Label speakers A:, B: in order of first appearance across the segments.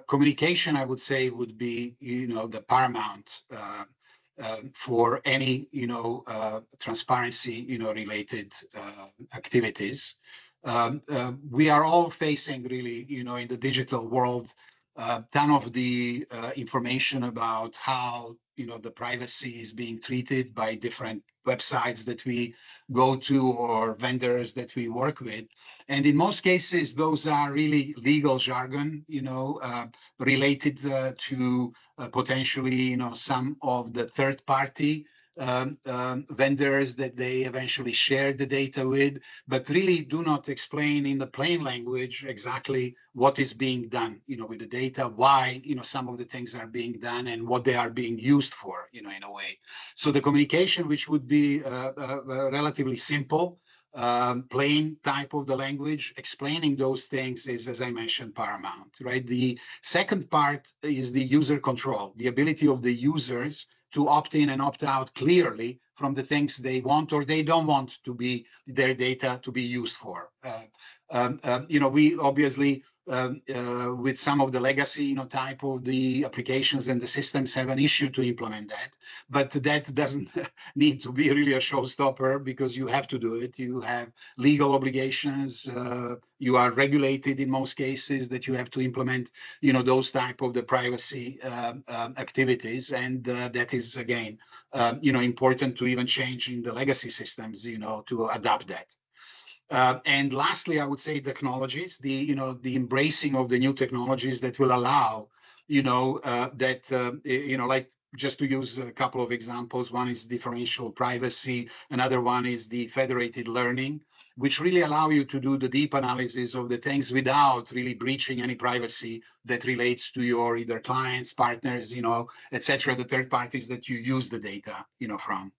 A: communication, I would say, would be, the paramount for any, transparency, related activities. We are all facing really, in the digital world, ton of the information about how, the privacy is being treated by different websites that we go to or vendors that we work with. And in most cases, those are really legal jargon, related to potentially, some of the third party vendors that they eventually share the data with, but really do not explain in the plain language exactly what is being done, with the data, why, some of the things are being done and what they are being used for, in a way. So the communication, which would be relatively simple, plain type of the language, explaining those things is, as I mentioned, paramount, right? The second part is the user control, the ability of the users to opt in and opt out clearly from the things they want or they don't want to be their data to be used for. We obviously, with some of the legacy, type of the applications and the systems have an issue to implement that, but that doesn't need to be really a showstopper because you have to do it. You have legal obligations. You are regulated in most cases that you have to implement, those type of the privacy activities, and that is again, important to even change in the legacy systems, to adapt that. And lastly, I would say technologies, the embracing of the new technologies that will allow, like just to use a couple of examples, one is differential privacy, another one is the federated learning, which really allow you to do the deep analysis of the things without really breaching any privacy that relates to your either clients, partners, et cetera, the third parties that you use the data, from.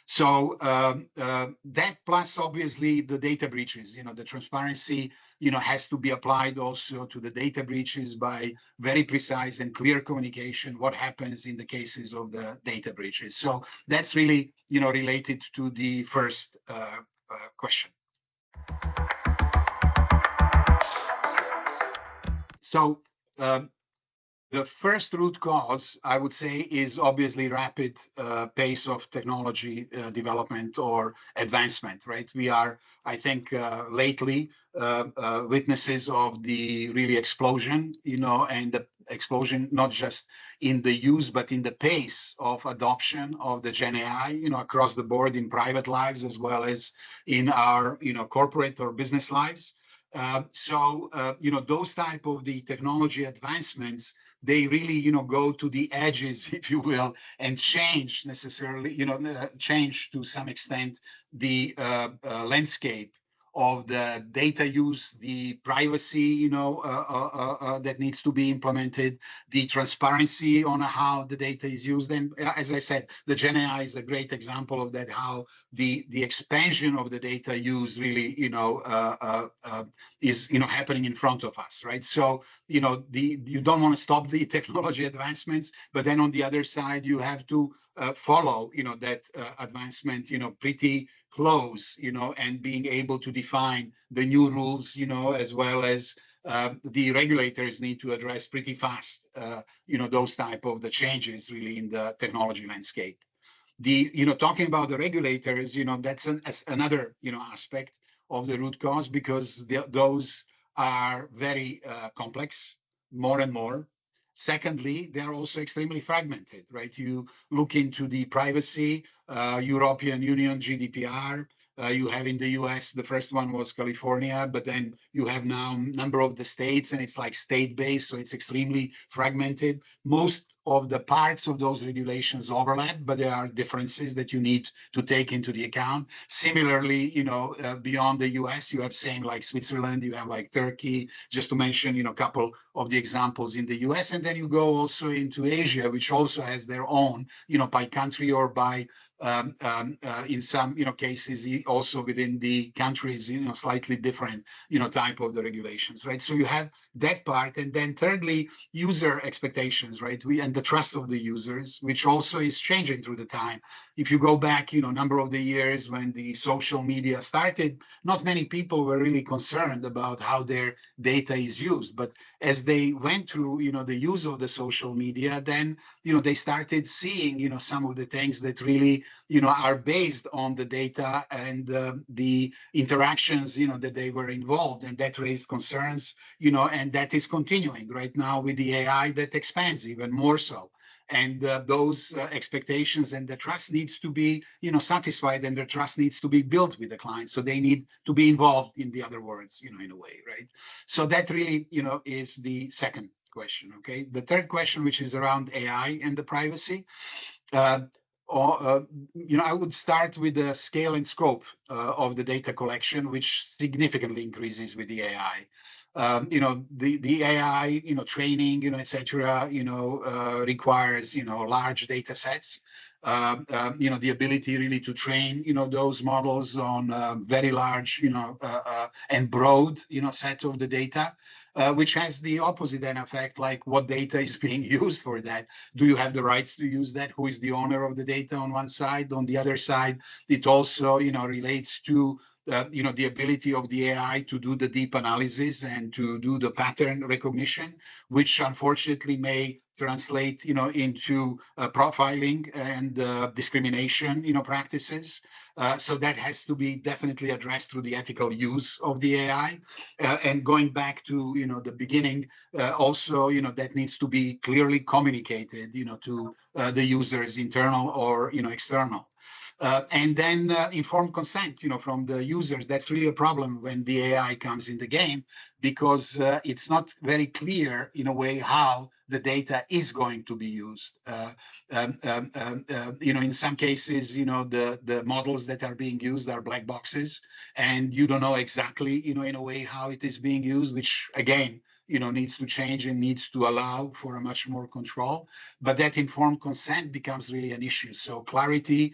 A: So that plus obviously the data breaches, the transparency, has to be applied also to the data breaches by very precise and clear communication, what happens in the cases of the data breaches. So that's really, related to the first question. So the first root cause, I would say, is obviously rapid pace of technology development or advancement, right? We are, I think, lately witnesses of the really explosion, and the explosion, not just in the use, but in the pace of adoption of the Gen AI, across the board in private lives, as well as in our, corporate or business lives. So, those type of the technology advancements, they really, go to the edges, if you will, and change necessarily, change to some extent the landscape of the data use, the privacy, that needs to be implemented, the transparency on how the data is used. And as I said, the Gen AI is a great example of that, how the expansion of the data use really, is, happening in front of us, right? So, you don't want to stop the technology advancements, but then on the other side, you have to follow, that advancement, pretty close, and being able to define the new rules, as well as the regulators need to address pretty fast, those type of the changes really in the technology landscape. Talking about the regulators, that's another, aspect of the root cause, because those are very complex, more and more. Secondly, they're also extremely fragmented, right? You look into the privacy, European Union GDPR, you have in the US, the first one was California, but then you have now a number of the states, and it's like state-based, so it's extremely fragmented. Most of the parts of those regulations overlap, but there are differences that you need to take into the account. Similarly, beyond the US, you have same like Switzerland, you have like Turkey, just to mention, a couple of the examples in the US. And then you go also into Asia, which also has their own, by country or by in some cases also within the countries, slightly different type of the regulations, right? So you have that part. And then thirdly, user expectations, right? And the trust of the users, which also is changing through the time. If you go back, number of the years when the social media started, not many people were really concerned about how their data is used. But as they went through, the use of the social media, then, they started seeing, some of the things that really, are based on the data and the interactions, that they were involved, and that raised concerns, and that is continuing right now with the AI that expands even more so. And those expectations and the trust needs to be, satisfied, and the trust needs to be built with the client. So they need to be involved, in the other words, in a way, right? So that really, is the second question. Okay. The third question, which is around AI and the privacy. Uh, or, I would start with the scale and scope of the data collection, which significantly increases with the AI. The AI, training, etc., requires, large data sets. The ability really to train, those models on very large, and broad, set of the data, which has the opposite then effect, like what data is being used for that. Do you have the rights to use that? Who is the owner of the data on one side? On the other side, it also, relates to the ability of the AI to do the deep analysis and to do the pattern recognition, which unfortunately may translate, into profiling and discrimination, practices. So that has to be definitely addressed through the ethical use of the AI. And going back to, the beginning, also, that needs to be clearly communicated, to the users, internal or, external. And then informed consent, from the users. That's really a problem when the AI comes in the game, because it's not very clear in a way how the data is going to be used. In some cases, the models that are being used are black boxes, and you don't know exactly, in a way how it is being used, which again, needs to change and needs to allow for a much more control. But that informed consent becomes really an issue. So clarity,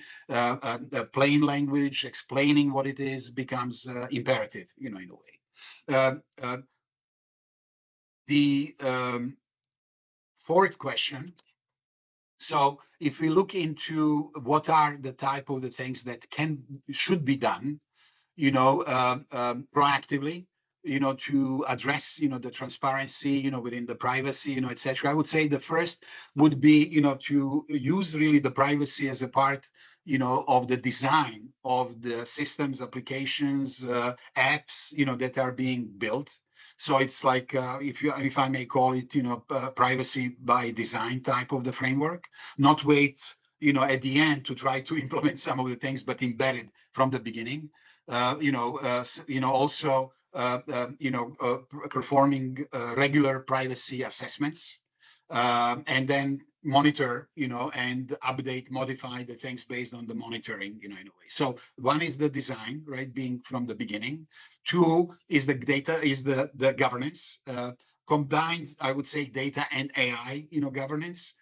A: plain language, explaining what it is becomes imperative, in a way. Uh, uh, the fourth question. So if we look into what are the type of the things that should be done, proactively, to address, the transparency, within the privacy, etc. I would say the first would be, to use really the privacy as a part, of the design of the systems, applications, apps, that are being built. So it's like, if I may call it, privacy by design type of the framework, not wait, at the end to try to implement some of the things, but embedded from the beginning. Also, performing regular privacy assessments, and then monitor, and update, modify the things based on the monitoring, in a way. So one is the design, right, being from the beginning. Two is the data, is the governance. Combined, I would say, data and AI, governance.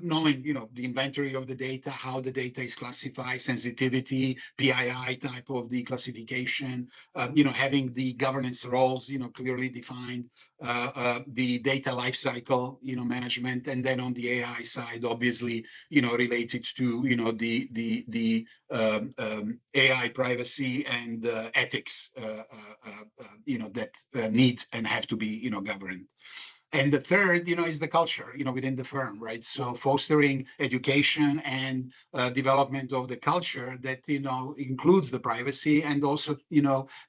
A: Knowing, the inventory of the data, how the data is classified, sensitivity, PII type of the classification, having the governance roles, clearly defined, the data lifecycle, management, and then on the AI side, obviously, related to, the AI privacy and ethics, that need and have to be, governed. And the third, is the culture, within the firm, right? So fostering education and development of the culture that, includes the privacy, and also,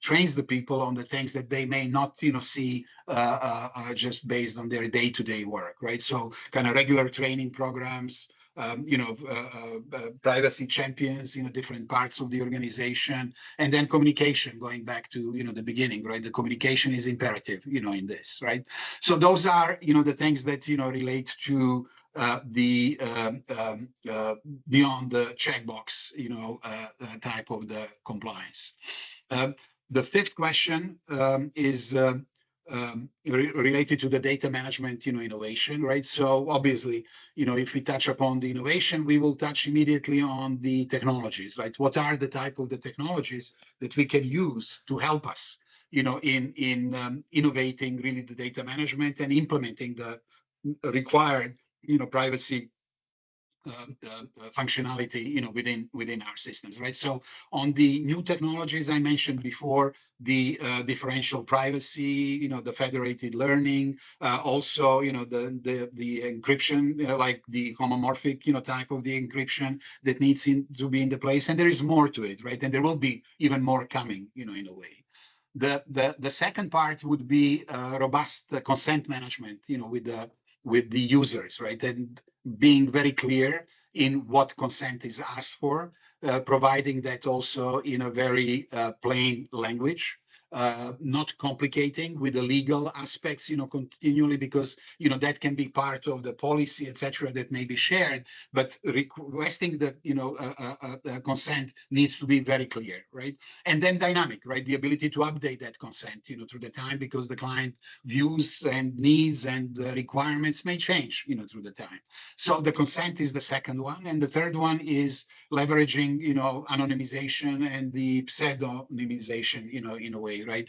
A: trains the people on the things that they may not, see just based on their day-to-day work, right? So kind of regular training programs, privacy champions, different parts of the organization, and then communication, going back to, the beginning, right? The communication is imperative, in this, right? So those are, the things that, relate to the beyond the checkbox, type of the compliance. The fifth question is related to the data management, innovation, right? So obviously, if we touch upon the innovation, we will touch immediately on the technologies, right? What are the type of the technologies that we can use to help us, in innovating really the data management and implementing the required, privacy functionality, within our systems, right? So on the new technologies I mentioned before, the differential privacy, the federated learning, also, the encryption, like the homomorphic, type of the encryption that needs to be in the place, and there is more to it, right? And there will be even more coming, in a way. The second part would be robust consent management, with the users, right? And being very clear in what consent is asked for, providing that also in a very plain language, not complicating with the legal aspects, continually, because that can be part of the policy, etc., that may be shared. But requesting the consent needs to be very clear, right? And then dynamic, right? The ability to update that consent, through the time, because the client views and needs and requirements may change, through the time. So the consent is the second one, and the third one is leveraging, anonymization and the pseudonymization, in a way, right?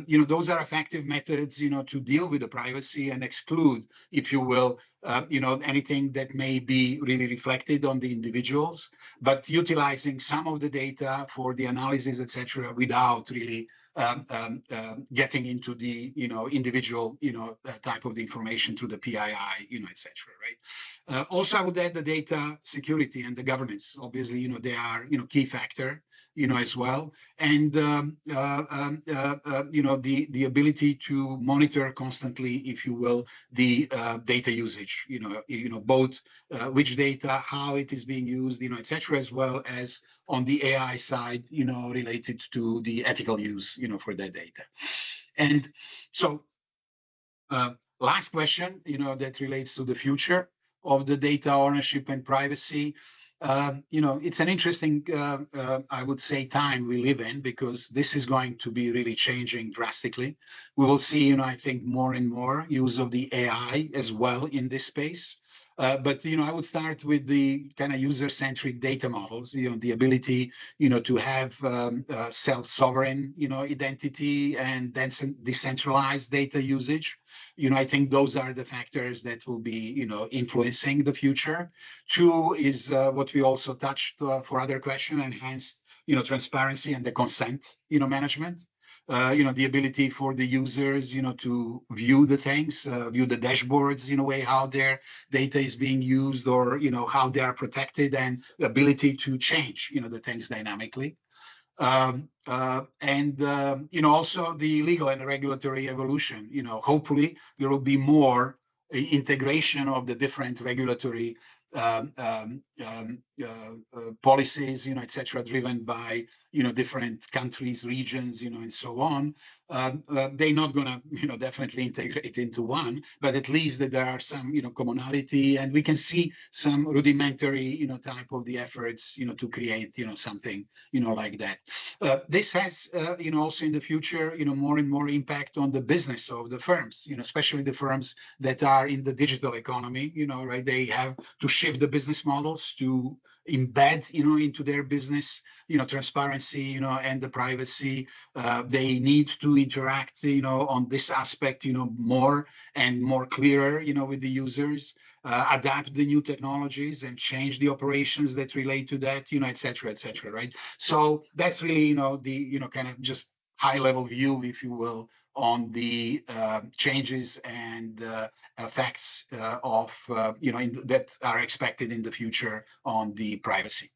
A: Those are effective methods, to deal with the privacy and exclude, if you will, anything that may be really reflected on the individuals, but utilizing some of the data for the analysis, etc., without really getting into the individual type of the information through the PII, etc. Right. Also, I would add the data security and the governance. Obviously, they are key factor, as well, and the ability to monitor constantly, if you will, the data usage. Both which data, how it is being used, etc., as well as on the AI side, related to the ethical use, for that data. And so, last question, that relates to the future of the data ownership and privacy. It's an interesting, I would say, time we live in, because this is going to be really changing drastically. We will see, I think, more and more use of the AI as well in this space. But I would start with the kind of user-centric data models. The ability, to have self-sovereign, identity, and then decentralized data usage. I think those are the factors that will be, influencing the future. Two is what we also touched for other question: enhanced, transparency and the consent, management. The ability for the users, to view the things, view the dashboards in a way, how their data is being used, or, how they are protected, and the ability to change, the things dynamically. And also the legal and regulatory evolution. Hopefully there will be more integration of the different regulatory policies, etc., driven by different countries, regions, and so on. They're not going to definitely integrate into one, but at least that there are some commonality, and we can see some rudimentary type of the efforts to create something like that. This has also in the future more and more impact on the business of the firms, especially the firms that are in the digital economy. Right, they have to shift the business models to embed into their business transparency and the privacy. They need to interact on this aspect more and more clearer with the users, adapt the new technologies and change the operations that relate to that, et cetera, right? So that's really the kind of just high level view, if you will, on the changes and effects of that are expected in the future on the privacy.